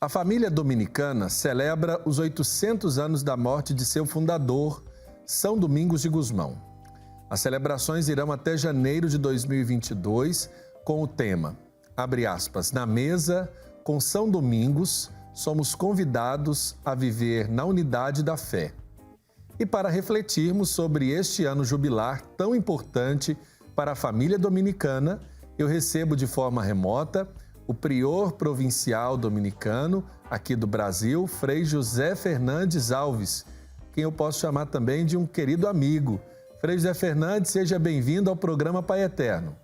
A família dominicana celebra os 800 anos da morte de seu fundador, São Domingos de Gusmão. As celebrações irão até janeiro de 2022 com o tema, abre aspas, na mesa com São Domingos, somos convidados a viver na unidade da fé. E para refletirmos sobre este ano jubilar tão importante para a família dominicana, eu recebo de forma remota o prior provincial dominicano aqui do Brasil, Frei José Fernandes Alves, quem eu posso chamar também de um querido amigo. Frei José Fernandes, seja bem-vindo ao programa Pai Eterno.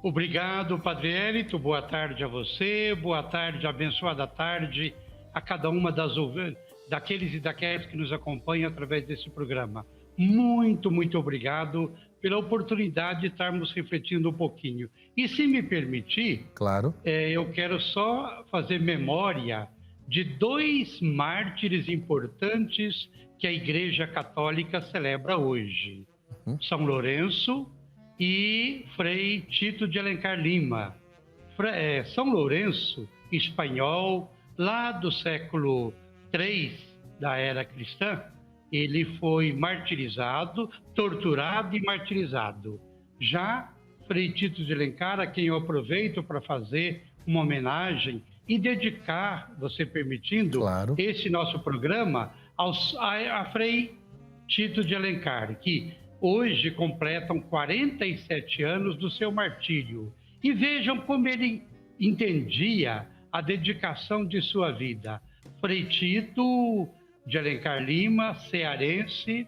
Obrigado, Padre Hélito. Boa tarde a você, boa tarde, abençoada tarde a cada uma daqueles e daquelas que nos acompanham através desse programa. Muito, muito obrigado pela oportunidade de estarmos refletindo um pouquinho. E se me permitir, claro, eu quero só fazer memória de dois mártires importantes que a Igreja Católica celebra hoje. São Lourenço e Frei Tito de Alencar Lima. São Lourenço, espanhol, lá do século III da era cristã, ele foi martirizado, torturado e martirizado. Já Frei Tito de Alencar, a quem eu aproveito para fazer uma homenagem e dedicar, você permitindo, claro, esse nosso programa a Frei Tito de Alencar, que hoje completam 47 anos do seu martírio. E vejam como ele entendia a dedicação de sua vida. Frei Tito de Alencar Lima, cearense,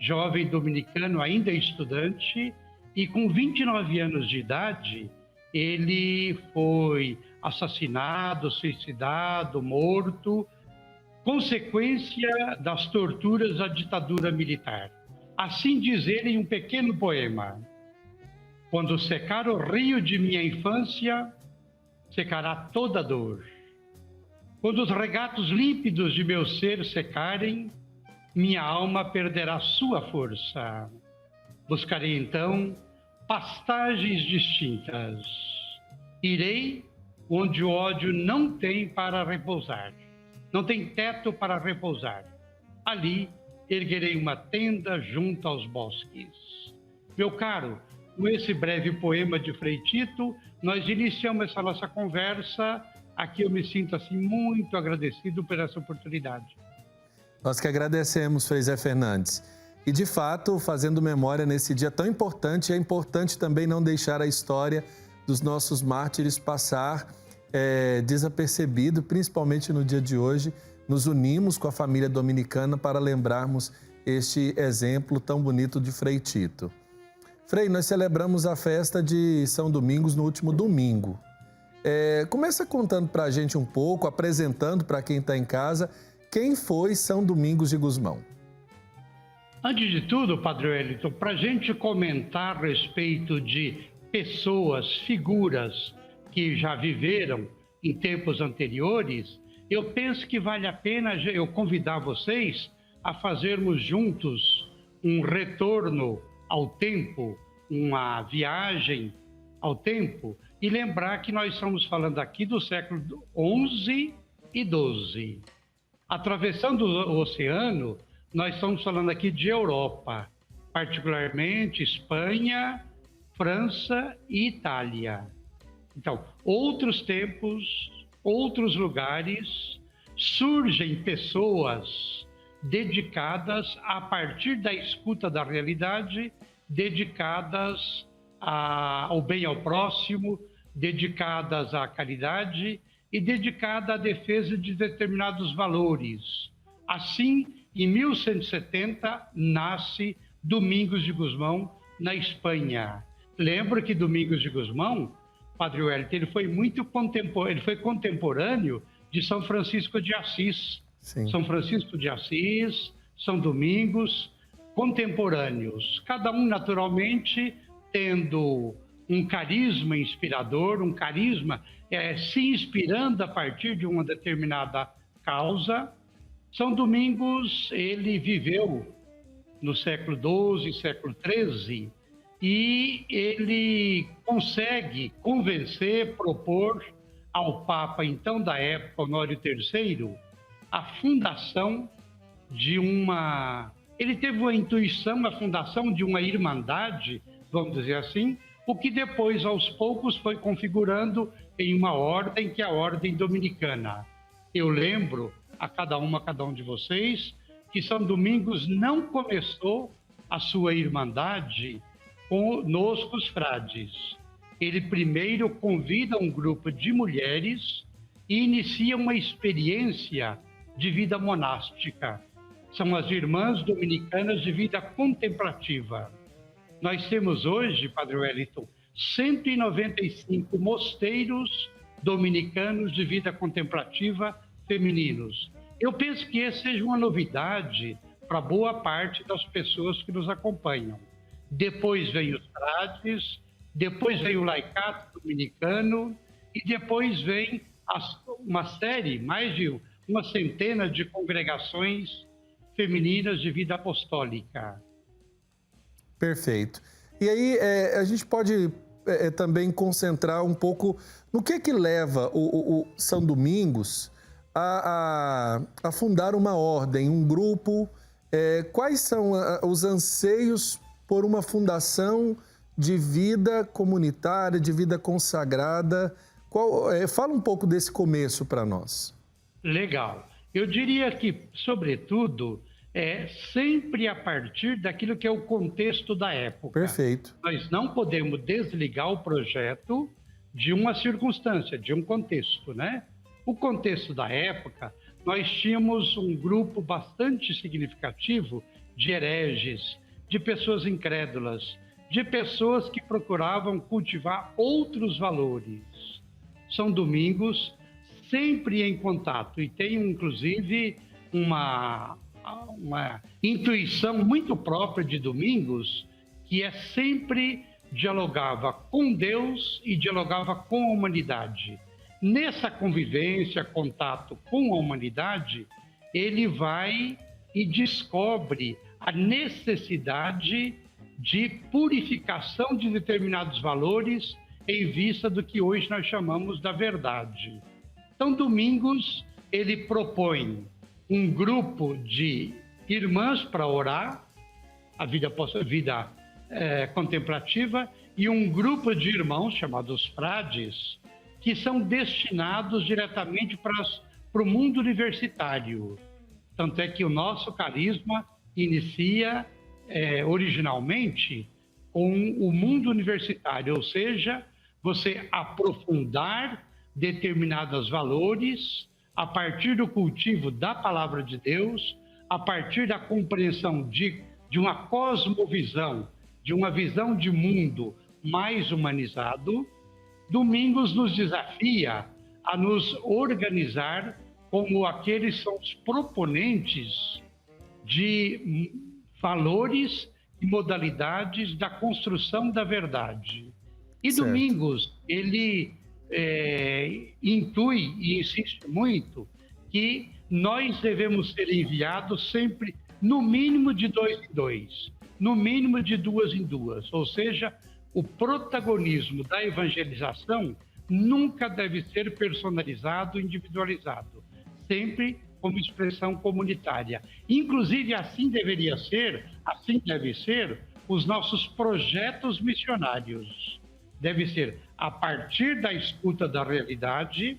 jovem dominicano, ainda estudante, e com 29 anos de idade, ele foi assassinado, suicidado, morto, consequência das torturas da ditadura militar. Assim diz ele em um pequeno poema: quando secar o rio de minha infância, secará toda dor. Quando os regatos límpidos de meu ser secarem, minha alma perderá sua força. Buscarei então pastagens distintas. Irei onde o ódio não tem para repousar, não tem teto para repousar. Ali erguerei uma tenda junto aos bosques. Meu caro, com esse breve poema de Frei Tito, nós iniciamos essa nossa conversa. Aqui eu me sinto assim muito agradecido por essa oportunidade. Nós que agradecemos, Frei Zé Fernandes. E de fato, fazendo memória nesse dia tão importante, é importante também não deixar a história dos nossos mártires passar desapercebido, principalmente no dia de hoje. Nos unimos com a família dominicana para lembrarmos este exemplo tão bonito de Frei Tito. Frei, nós celebramos a festa de São Domingos no último domingo. Começa contando para a gente um pouco, apresentando para quem está em casa, quem foi São Domingos de Gusmão. Antes de tudo, Padre Wellington, para a gente comentar a respeito de pessoas, figuras que já viveram em tempos anteriores, eu penso que vale a pena eu convidar vocês a fazermos juntos um retorno ao tempo, uma viagem ao tempo, e lembrar que nós estamos falando aqui do século XI e XII. Atravessando o oceano, nós estamos falando aqui de Europa, particularmente Espanha, França e Itália. Então, outros tempos, outros lugares, surgem pessoas dedicadas, a partir da escuta da realidade, dedicadas ao bem ao próximo, dedicadas à caridade e dedicadas à defesa de determinados valores. Assim, em 1170, nasce Domingos de Gusmão, na Espanha. Lembro que Domingos de Gusmão, Padre Wellington, ele foi contemporâneo de São Francisco de Assis. Sim. São Francisco de Assis, São Domingos, contemporâneos. Cada um, naturalmente, tendo um carisma inspirador, um carisma se inspirando a partir de uma determinada causa. São Domingos, ele viveu no século XII, século XIII, e ele consegue convencer, propor ao Papa, então, da época, Honório III, a fundação de uma... Ele teve uma intuição, a fundação de uma irmandade, vamos dizer assim, o que depois, aos poucos, foi configurando em uma ordem, que é a Ordem Dominicana. Eu lembro a cada um de vocês que São Domingos não começou a sua irmandade conosco, os frades. Ele primeiro convida um grupo de mulheres e inicia uma experiência de vida monástica. São as Irmãs Dominicanas de Vida Contemplativa. Nós temos hoje, Padre Wellington, 195 mosteiros dominicanos de vida contemplativa femininos. Eu penso que essa seja uma novidade para boa parte das pessoas que nos acompanham. Depois vem os frades, depois vem o laicato dominicano e depois vem uma série, mais de uma centena de congregações femininas de vida apostólica. Perfeito. E aí a gente pode também concentrar um pouco no que leva o São Domingos a fundar uma ordem, um grupo. Quais são os anseios por uma fundação de vida comunitária, de vida consagrada? Fala um pouco desse começo para nós. Legal. Eu diria que, sobretudo, sempre a partir daquilo que é o contexto da época. Perfeito. Nós não podemos desligar o projeto de uma circunstância, de um contexto, né? O contexto da época, nós tínhamos um grupo bastante significativo de hereges, de pessoas incrédulas, de pessoas que procuravam cultivar outros valores. São Domingos sempre em contato e tem, inclusive, uma intuição muito própria de Domingos, que sempre dialogava com Deus e dialogava com a humanidade. Nessa convivência, contato com a humanidade, ele vai e descobre a necessidade de purificação de determinados valores em vista do que hoje nós chamamos da verdade. Então, Domingos, ele propõe um grupo de irmãs para orar, a vida contemplativa, e um grupo de irmãos, chamados frades, que são destinados diretamente para o mundo universitário. Tanto é que o nosso carisma inicia originalmente com o mundo universitário, ou seja, você aprofundar determinados valores a partir do cultivo da palavra de Deus, a partir da compreensão de uma cosmovisão, de uma visão de mundo mais humanizado. Domingos nos desafia a nos organizar como aqueles que são os proponentes de valores e modalidades da construção da verdade. E certo. Domingos, ele intui e insiste muito que nós devemos ser enviados sempre no mínimo de 2 em 2, no mínimo de 2 em 2, ou seja, o protagonismo da evangelização nunca deve ser personalizado, individualizado, sempre como expressão comunitária. Inclusive, assim deve ser os nossos projetos missionários. Deve ser a partir da escuta da realidade,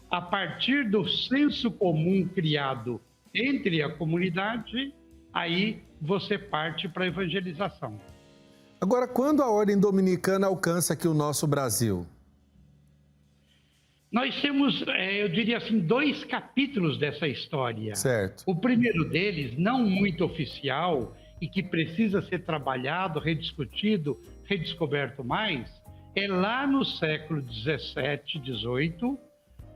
a partir do senso comum criado entre a comunidade, aí você parte para a evangelização. Agora, quando a Ordem Dominicana alcança aqui o nosso Brasil? Nós temos, eu diria assim, 2 capítulos dessa história. Certo. O primeiro deles, não muito oficial, e que precisa ser trabalhado, rediscutido, redescoberto mais, é lá no século XVII, XVIII,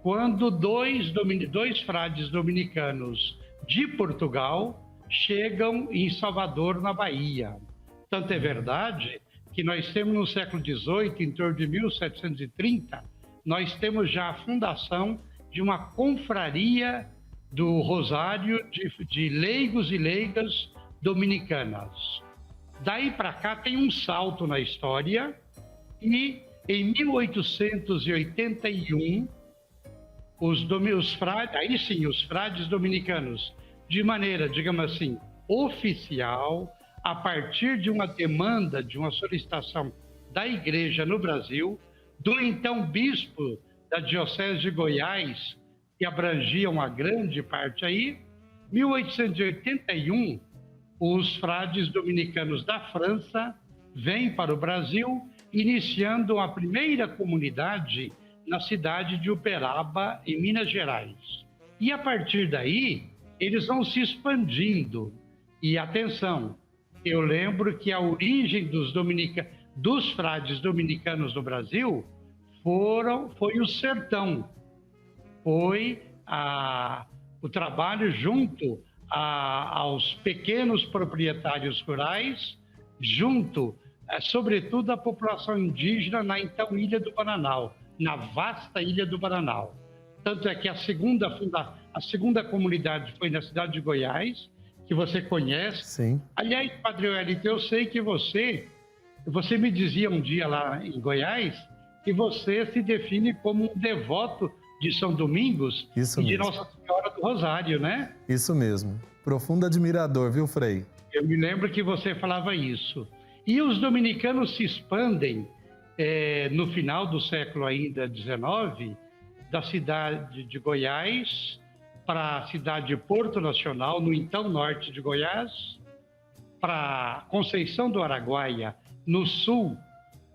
quando dois frades dominicanos de Portugal chegam em Salvador, na Bahia. Tanto é verdade que nós temos no século XVIII, em torno de 1730, nós temos já a fundação de uma confraria do Rosário de leigos e leigas dominicanas. Daí para cá tem um salto na história e em 1881 os frades, aí sim, os frades dominicanos, de maneira, digamos assim, oficial, a partir de uma demanda, de uma solicitação da Igreja no Brasil, do então bispo da Diocese de Goiás, que abrangia uma grande parte aí, 1881, os frades dominicanos da França vêm para o Brasil, iniciando a primeira comunidade na cidade de Uberaba, em Minas Gerais. E a partir daí, eles vão se expandindo. E atenção, eu lembro que a origem dos frades dominicanos no Brasil foi o sertão, foi o trabalho junto aos pequenos proprietários rurais, junto, sobretudo, à população indígena na então Ilha do Bananal, na vasta Ilha do Bananal. Tanto é que a segunda comunidade foi na cidade de Goiás, que você conhece. Sim. Aliás, Padre Wellington, eu sei que você me dizia um dia lá em Goiás que você se define como um devoto de São Domingos Isso e de mesmo. Nossa Senhora do Rosário, né? Isso mesmo. Profundo admirador, viu, Frei? Eu me lembro que você falava isso. E os dominicanos se expandem no final do século ainda XIX, da cidade de Goiás para a cidade de Porto Nacional, no então norte de Goiás, para Conceição do Araguaia, no sul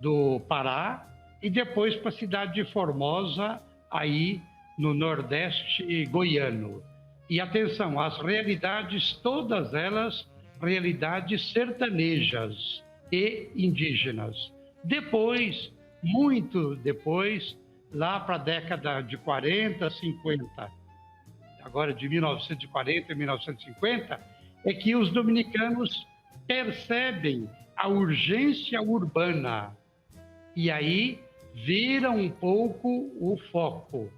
do Pará, e depois para a cidade de Formosa, aí no nordeste goiano. E atenção, as realidades, todas elas, realidades sertanejas e indígenas. Depois, muito depois, lá para a década de 40, 50, agora de 1940 e 1950, é que os dominicanos percebem a urgência urbana e aí viram um pouco o foco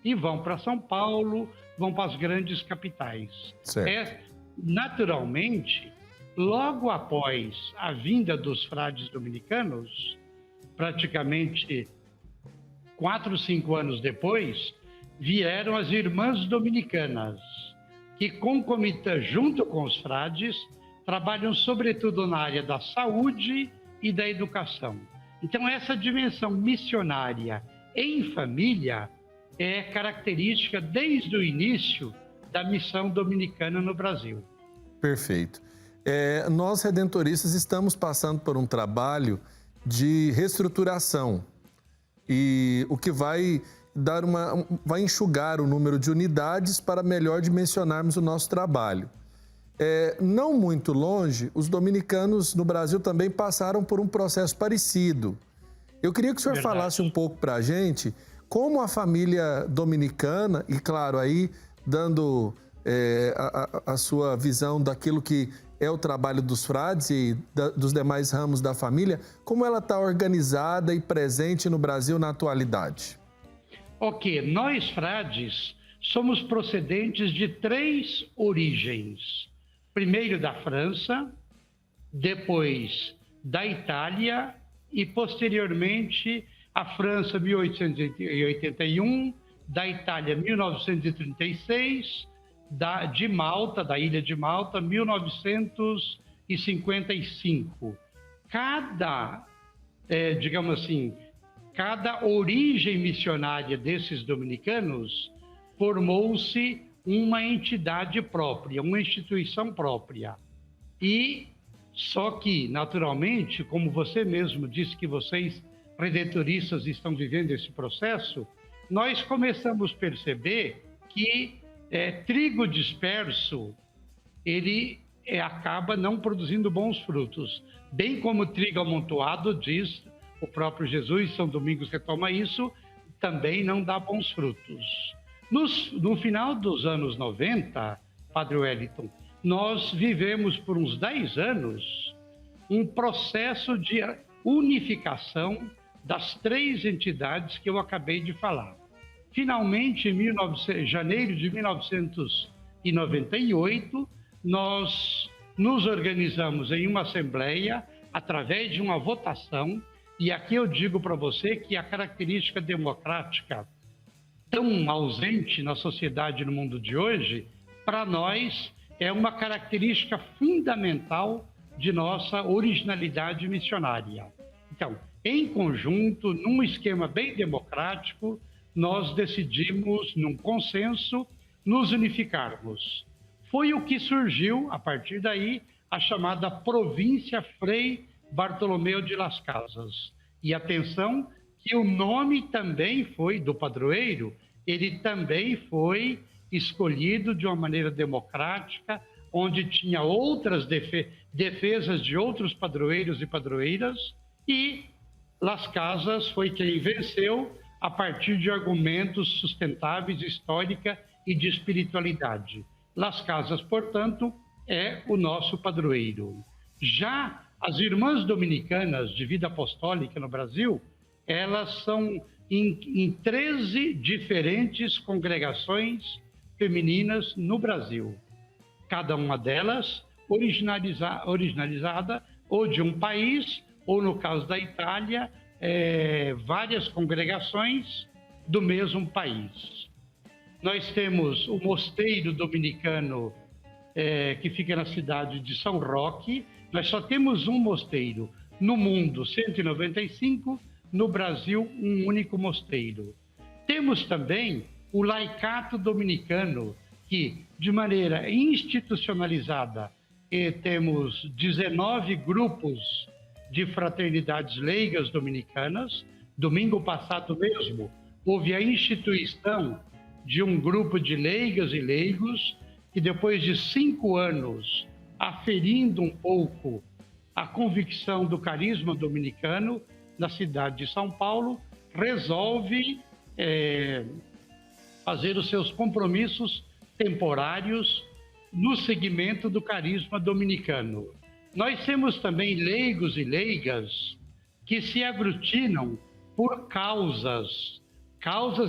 e vão para São Paulo, vão para as grandes capitais. Certo. Naturalmente, logo após a vinda dos frades dominicanos, praticamente 4, 5 anos depois, vieram as irmãs dominicanas, que junto com os frades, trabalham sobretudo na área da saúde e da educação. Então, essa dimensão missionária em família é característica desde o início da missão dominicana no Brasil. Perfeito. Nós, redentoristas, estamos passando por um trabalho de reestruturação e o que vai enxugar o número de unidades para melhor dimensionarmos o nosso trabalho. Não muito longe, os dominicanos no Brasil também passaram por um processo parecido. Eu queria que o senhor falasse um pouco para a gente como a família dominicana, e claro, aí dando a sua visão daquilo que é o trabalho dos frades e dos demais ramos da família, como ela está organizada e presente no Brasil na atualidade. Ok, nós frades somos procedentes de 3 origens. Primeiro da França, depois da Itália e posteriormente a França 1881, da Itália 1936, de Malta, da ilha de Malta, 1955. Digamos assim, cada origem missionária desses dominicanos formou-se uma entidade própria, uma instituição própria. E só que, naturalmente, como você mesmo disse que vocês, redentoristas, estão vivendo esse processo, nós começamos a perceber que trigo disperso, ele acaba não produzindo bons frutos. Bem como trigo amontoado, diz o próprio Jesus, São Domingos retoma isso, também não dá bons frutos. No final dos anos 90, Padre Wellington, nós vivemos por uns 10 anos um processo de unificação das 3 entidades que eu acabei de falar. Finalmente, em janeiro de 1998, nós nos organizamos em uma assembleia através de uma votação, e aqui eu digo para você que a característica democrática tão ausente na sociedade no mundo de hoje, para nós é uma característica fundamental de nossa originalidade missionária. Então, em conjunto, num esquema bem democrático, nós decidimos, num consenso, nos unificarmos. Foi o que surgiu, a partir daí, a chamada Província Frei Bartolomeu de Las Casas. E atenção que o nome também foi do padroeiro, ele também foi escolhido de uma maneira democrática, onde tinha outras defesas de outros padroeiros e padroeiras, e Las Casas foi quem venceu a partir de argumentos sustentáveis, histórica e de espiritualidade. Las Casas, portanto, é o nosso padroeiro. Já as irmãs dominicanas de vida apostólica no Brasil, elas são em 13 diferentes congregações femininas no Brasil. Cada uma delas originalizada ou de um país, ou no caso da Itália, várias congregações do mesmo país. Nós temos o mosteiro dominicano que fica na cidade de São Roque. Nós só temos um mosteiro no mundo, 195, no Brasil, um único mosteiro. Temos também o laicato dominicano, que, de maneira institucionalizada, temos 19 grupos de fraternidades leigas dominicanas. Domingo passado mesmo, houve a instituição de um grupo de leigas e leigos que, depois de 5 anos, aferindo um pouco a convicção do carisma dominicano, na cidade de São Paulo, resolve fazer os seus compromissos temporários no segmento do carisma dominicano. Nós temos também leigos e leigas que se aglutinam por causas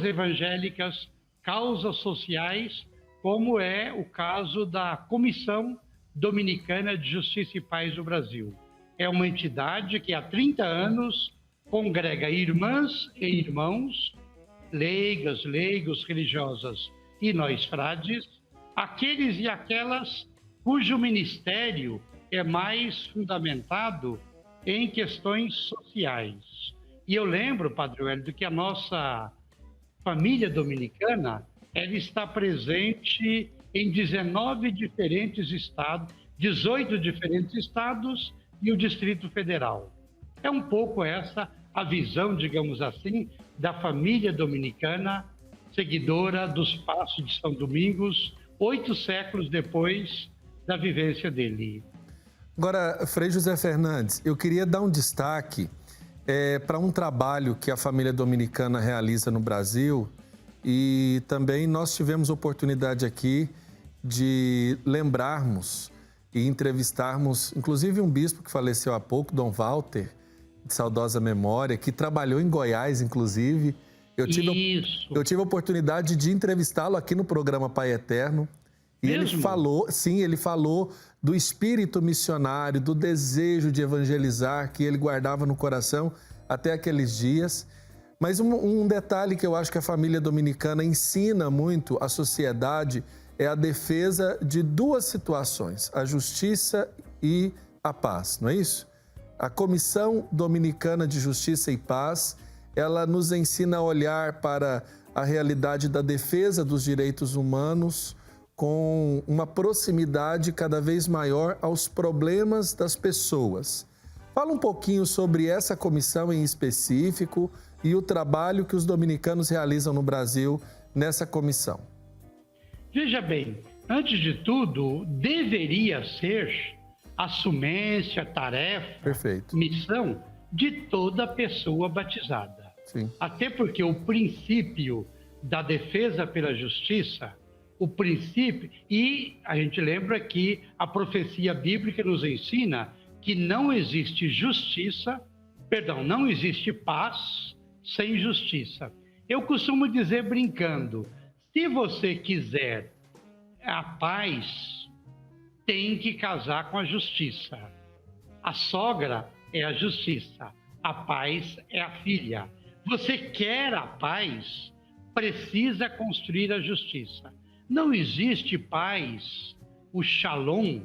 evangélicas, causas sociais, como é o caso da Comissão Dominicana de Justiça e Paz do Brasil. É uma entidade que há 30 anos congrega irmãs e irmãos, leigas, leigos, religiosas e nós frades, aqueles e aquelas cujo ministério é mais fundamentado em questões sociais. E eu lembro, Padre Wellington, que a nossa família dominicana, ela está presente em 19 diferentes estados, 18 diferentes estados e o Distrito Federal. É um pouco essa a visão, digamos assim, da família dominicana, seguidora dos Passos de São Domingos, 8 séculos depois da vivência dele. Agora, Frei José Fernandes, eu queria dar um destaque para um trabalho que a família dominicana realiza no Brasil, e também nós tivemos oportunidade aqui de lembrarmos e entrevistarmos, inclusive, um bispo que faleceu há pouco, Dom Walter, de saudosa memória, que trabalhou em Goiás, inclusive. Eu tive a oportunidade de entrevistá-lo aqui no programa Pai Eterno. E ele falou do espírito missionário, do desejo de evangelizar que ele guardava no coração até aqueles dias. Mas um detalhe que eu acho que a família dominicana ensina muito à sociedade é a defesa de 2 situações, a justiça e a paz, não é isso? A Comissão Dominicana de Justiça e Paz, ela nos ensina a olhar para a realidade da defesa dos direitos humanos com uma proximidade cada vez maior aos problemas das pessoas. Fala um pouquinho sobre essa comissão em específico e o trabalho que os dominicanos realizam no Brasil nessa comissão. Veja bem, antes de tudo, deveria ser assumência, tarefa, missão de toda pessoa batizada. Sim. Até porque o princípio da defesa pela justiça, o princípio, e a gente lembra que a profecia bíblica nos ensina que não existe não existe paz sem justiça. Eu costumo dizer brincando, se você quiser a paz, tem que casar com a justiça. A sogra é a justiça, a paz é a filha. Você quer a paz, precisa construir a justiça. Não existe paz, o shalom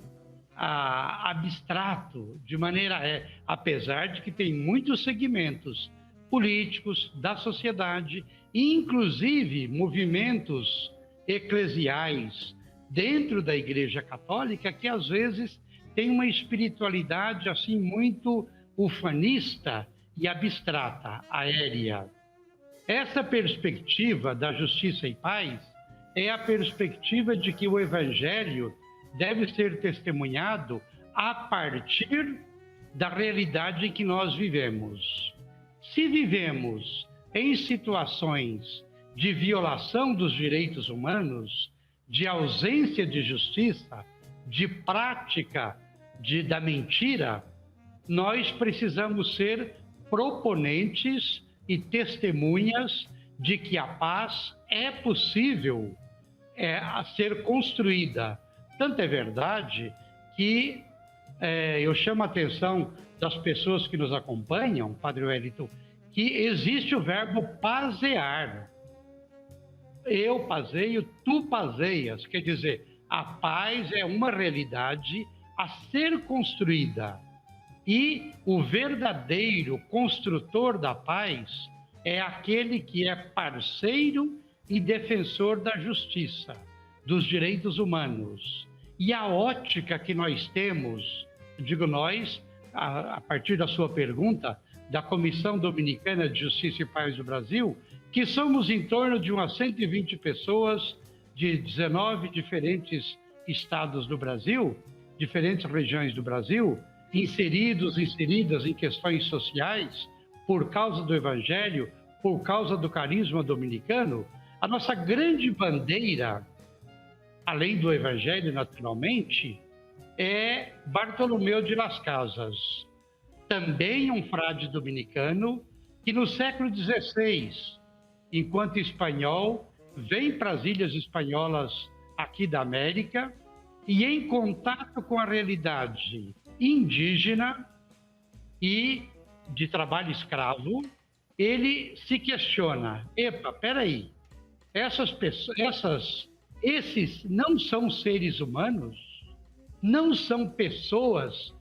abstrato, de maneira apesar de que tem muitos segmentos políticos da sociedade, inclusive movimentos eclesiais dentro da Igreja Católica que às vezes tem uma espiritualidade assim muito ufanista e abstrata, aérea. Essa perspectiva da justiça e paz é a perspectiva de que o Evangelho deve ser testemunhado a partir da realidade em que nós vivemos. Se vivemos em situações de violação dos direitos humanos, de ausência de justiça, de prática da mentira, nós precisamos ser proponentes e testemunhas de que a paz é possível a ser construída. Tanto é verdade que eu chamo a atenção das pessoas que nos acompanham, Padre Wellington, que existe o verbo pazear. Eu pazeio, tu pazeias. Quer dizer, a paz é uma realidade a ser construída. E o verdadeiro construtor da paz é aquele que é parceiro e defensor da justiça, dos direitos humanos. E a ótica que nós temos, digo nós, a partir da sua pergunta, da Comissão Dominicana de Justiça e Paz do Brasil, que somos em torno de umas 120 pessoas de 19 diferentes estados do Brasil, diferentes regiões do Brasil, inseridas em questões sociais, por causa do Evangelho, por causa do carisma dominicano. A nossa grande bandeira, além do Evangelho, naturalmente, é Bartolomeu de Las Casas, também um frade dominicano que no século XVI, enquanto espanhol, vem para as ilhas espanholas aqui da América e, em contato com a realidade indígena e de trabalho escravo, ele se questiona: epa, peraí, esses não são seres humanos? Não são pessoas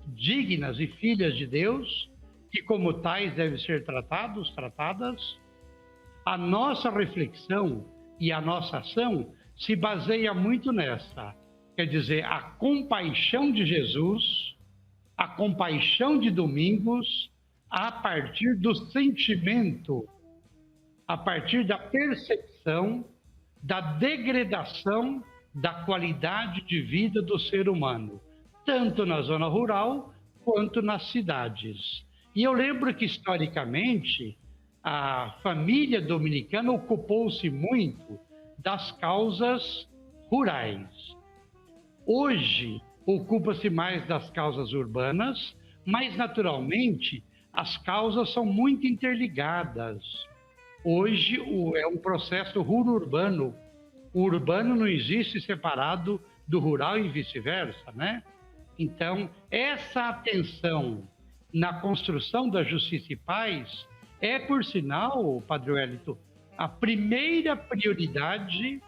dignas e filhas de Deus, que como tais devem ser tratadas? A nossa reflexão e a nossa ação se baseia muito nessa. Quer dizer, a compaixão de Jesus, a compaixão de Domingos, a partir do sentimento, a partir da percepção da degradação da qualidade de vida do ser humano, tanto na zona rural quanto nas cidades. E eu lembro que, historicamente, a família dominicana ocupou-se muito das causas rurais. Hoje, ocupa-se mais das causas urbanas, mas, naturalmente, as causas são muito interligadas. Hoje é um processo rural-urbano. O urbano não existe separado do rural e vice-versa, né? Então, essa atenção na construção da justiça e paz é, por sinal, Padre Wellington, a primeira prioridade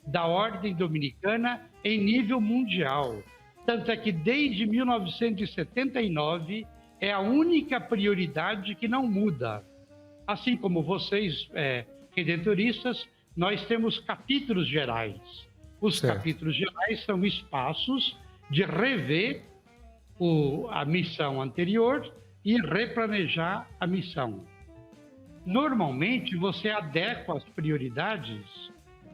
da ordem dominicana em nível mundial. Tanto é que desde 1979 é a única prioridade que não muda. Assim como vocês, redentoristas, nós temos capítulos gerais. Os capítulos gerais são espaços de rever a missão anterior e replanejar a missão. Normalmente, você adequa as prioridades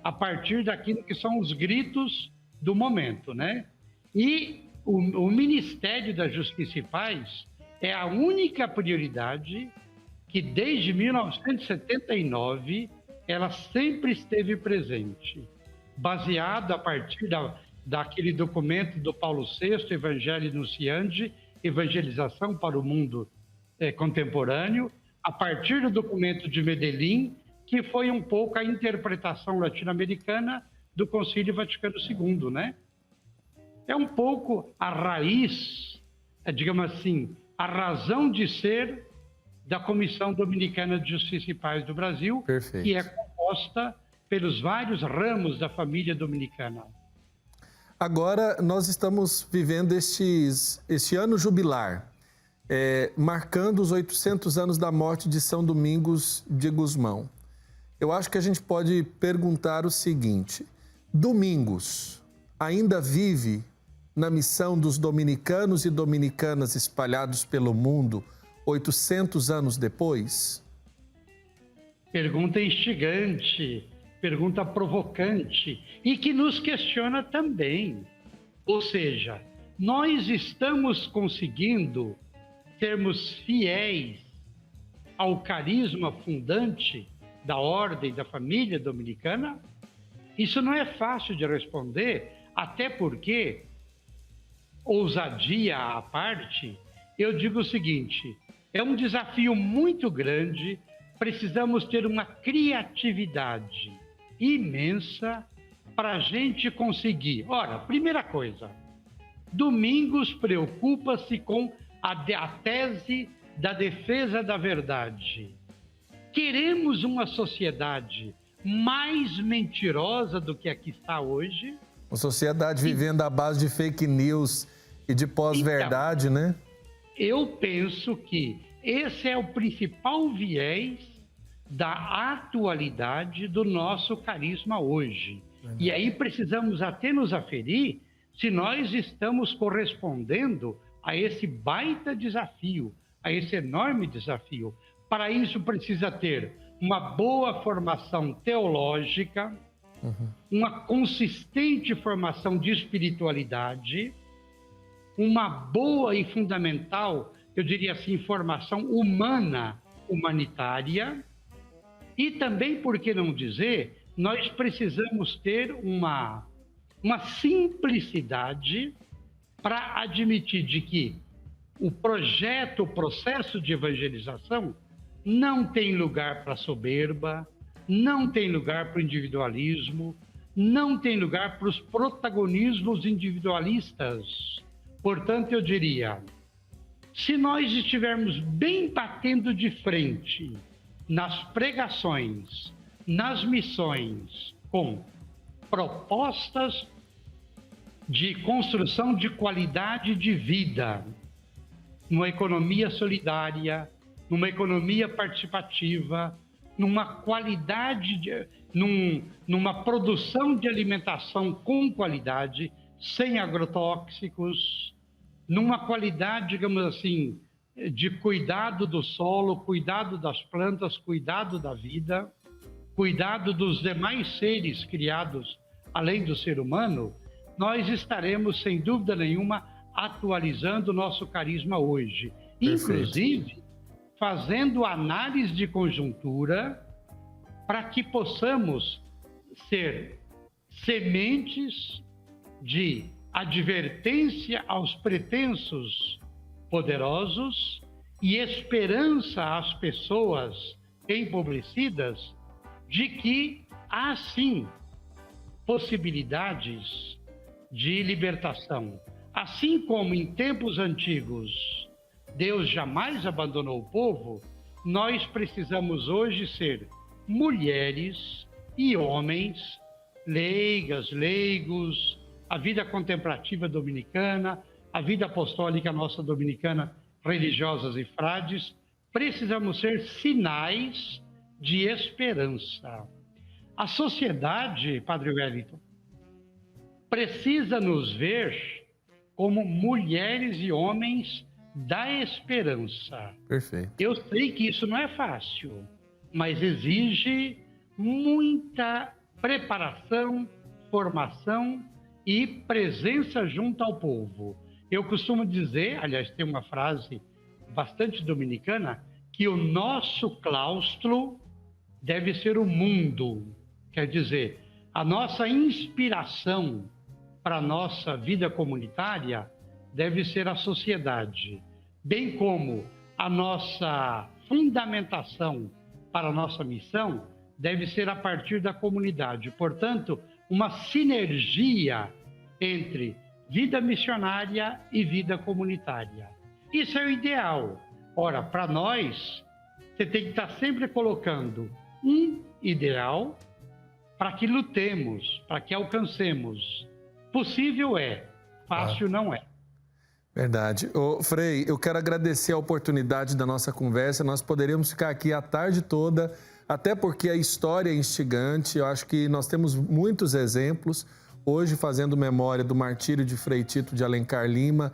a partir daquilo que são os gritos do momento, né? E o Ministério da Justiça e Paz é a única prioridade que, desde 1979, ela sempre esteve presente, baseado a partir daquele documento do Paulo VI, Evangelho Nunciandi, Evangelização para o Mundo Contemporâneo, a partir do documento de Medellín, que foi um pouco a interpretação latino-americana do Concílio Vaticano II, né? É um pouco a raiz, digamos assim, a razão de ser da Comissão Dominicana de Justiça e Paz do Brasil, Perfeito. que é composta composta pelos vários ramos da família dominicana. Agora, nós estamos vivendo este ano jubilar, marcando os 800 anos da morte de São Domingos de Gusmão. Eu acho que a gente pode perguntar o seguinte: Domingos ainda vive na missão dos dominicanos e dominicanas espalhados pelo mundo 800 anos depois? Pergunta instigante, pergunta provocante e que nos questiona também. Ou seja, nós estamos conseguindo sermos fiéis ao carisma fundante da ordem da família dominicana? Isso não é fácil de responder, até porque, ousadia à parte, eu digo o seguinte: é um desafio muito grande, precisamos ter uma criatividade imensa para a gente conseguir. Ora, primeira coisa, Domingos preocupa-se com a tese da defesa da verdade. Queremos uma sociedade mais mentirosa do que a que está hoje? Uma sociedade vivendo à base de fake news e de pós-verdade, então, né? Eu penso que esse é o principal viés da atualidade do nosso carisma hoje. E aí precisamos até nos aferir se nós estamos correspondendo a esse baita desafio, a esse enorme desafio. Para isso precisa ter uma boa formação teológica, uma consistente formação de espiritualidade, uma boa e fundamental, eu diria assim, formação humana, humanitária, e também, por que não dizer, nós precisamos ter uma simplicidade para admitir de que o processo de evangelização não tem lugar para soberba, não tem lugar para o individualismo, não tem lugar para os protagonismos individualistas. Portanto, eu diria, se nós estivermos bem batendo de frente nas pregações, nas missões, com propostas de construção de qualidade de vida, numa economia solidária, numa economia participativa, numa qualidade, numa produção de alimentação com qualidade, sem agrotóxicos, numa qualidade, digamos assim, de cuidado do solo, cuidado das plantas, cuidado da vida, cuidado dos demais seres criados além do ser humano, nós estaremos, sem dúvida nenhuma, atualizando o nosso carisma hoje. Perfeito. Inclusive, fazendo análise de conjuntura para que possamos ser sementes de advertência aos pretensos poderosos e esperança às pessoas empobrecidas de que há sim possibilidades de libertação. Assim como em tempos antigos Deus jamais abandonou o povo, nós precisamos hoje ser mulheres e homens leigas, leigos, a vida contemplativa dominicana, a vida apostólica nossa dominicana, religiosas e frades, precisamos ser sinais de esperança. A sociedade, Padre Wellington, precisa nos ver como mulheres e homens da esperança. Perfeito. Eu sei que isso não é fácil, mas exige muita preparação, formação e presença junto ao povo. Eu costumo dizer, aliás, tem uma frase bastante dominicana, que o nosso claustro deve ser o mundo. Quer dizer, a nossa inspiração para a nossa vida comunitária deve ser a sociedade, bem como a nossa fundamentação para a nossa missão deve ser a partir da comunidade. Portanto, uma sinergia entre vida missionária e vida comunitária. Isso é o ideal. Ora, para nós, você tem que estar sempre colocando um ideal para que lutemos, para que alcancemos. Possível é, fácil não é. Verdade. Ô, Frei, eu quero agradecer a oportunidade da nossa conversa. Nós poderíamos ficar aqui a tarde toda, até porque a história é instigante. Eu acho que nós temos muitos exemplos. Hoje, fazendo memória do martírio de Frei Tito de Alencar Lima,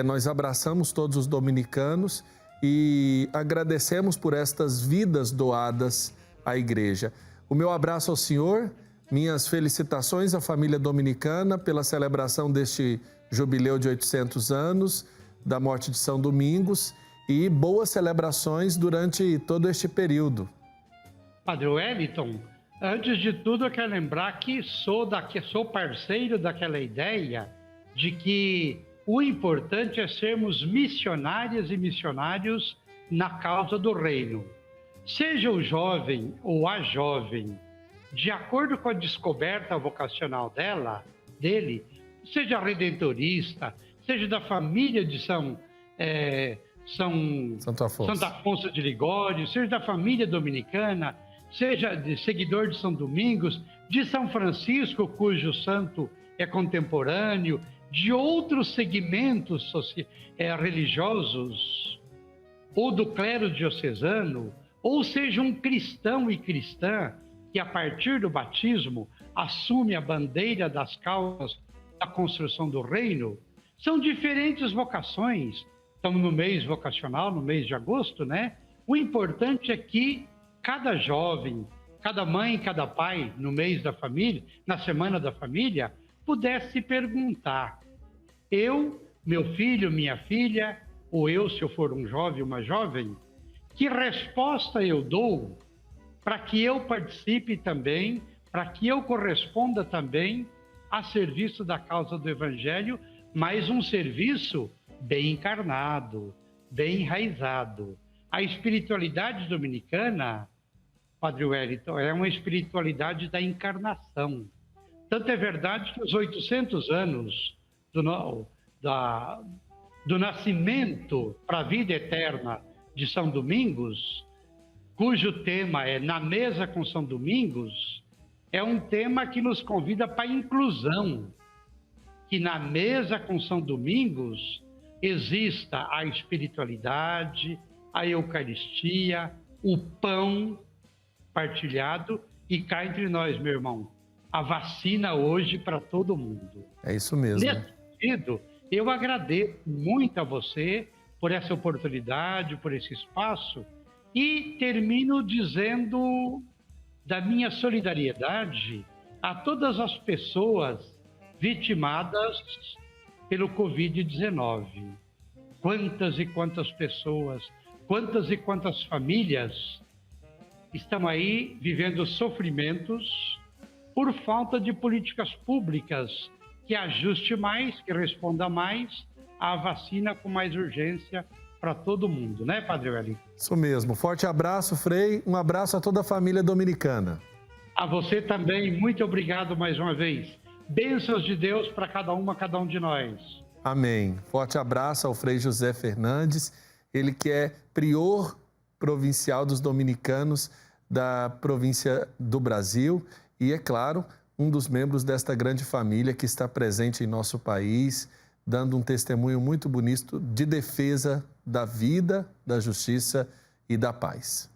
nós abraçamos todos os dominicanos e agradecemos por estas vidas doadas à igreja. O meu abraço ao senhor, minhas felicitações à família dominicana pela celebração deste jubileu de 800 anos da morte de São Domingos e boas celebrações durante todo este período. Padre Wellington, antes de tudo eu quero lembrar que sou parceiro daquela ideia de que o importante é sermos missionárias e missionários na causa do reino. Seja o jovem ou a jovem, de acordo com a descoberta vocacional dele, seja redentorista, seja da família de Santo Afonso de Ligório, seja da família dominicana, seja de seguidor de São Domingos, de São Francisco, cujo santo é contemporâneo, de outros segmentos religiosos, ou do clero diocesano, ou seja um cristão e cristã que a partir do batismo assume a bandeira das causas da construção do reino, são diferentes vocações. Estamos no mês vocacional, no mês de agosto, né? O importante é que cada jovem, cada mãe, cada pai, no mês da família, na semana da família, pudesse perguntar: eu, meu filho, minha filha, ou eu, se eu for um jovem, uma jovem, que resposta eu dou para que eu participe também, para que eu corresponda também a serviço da causa do Evangelho, mas um serviço bem encarnado, bem enraizado. A espiritualidade dominicana, Padre Wellington, é uma espiritualidade da encarnação. Tanto é verdade que os 800 anos do nascimento para a vida eterna de São Domingos, cujo tema é Na Mesa com São Domingos, é um tema que nos convida para a inclusão, que na mesa com São Domingos exista a espiritualidade, a Eucaristia, o pão partilhado e cá entre nós, meu irmão, a vacina hoje para todo mundo. É isso mesmo. Nesse sentido, eu agradeço muito a você por essa oportunidade, por esse espaço e termino dizendo da minha solidariedade a todas as pessoas vitimadas pelo Covid-19. Quantas e quantas pessoas, quantas e quantas famílias estão aí vivendo sofrimentos por falta de políticas públicas que ajuste mais, que responda mais à vacina com mais urgência para todo mundo, né, Padre Wellington? Isso mesmo. Forte abraço, Frei. Um abraço a toda a família dominicana. A você também. Muito obrigado mais uma vez. Bênçãos de Deus para cada um de nós. Amém. Forte abraço ao Frei José Fernandes, ele que é prior provincial dos dominicanos da província do Brasil e, é claro, um dos membros desta grande família que está presente em nosso país, dando um testemunho muito bonito de defesa da vida, da justiça e da paz.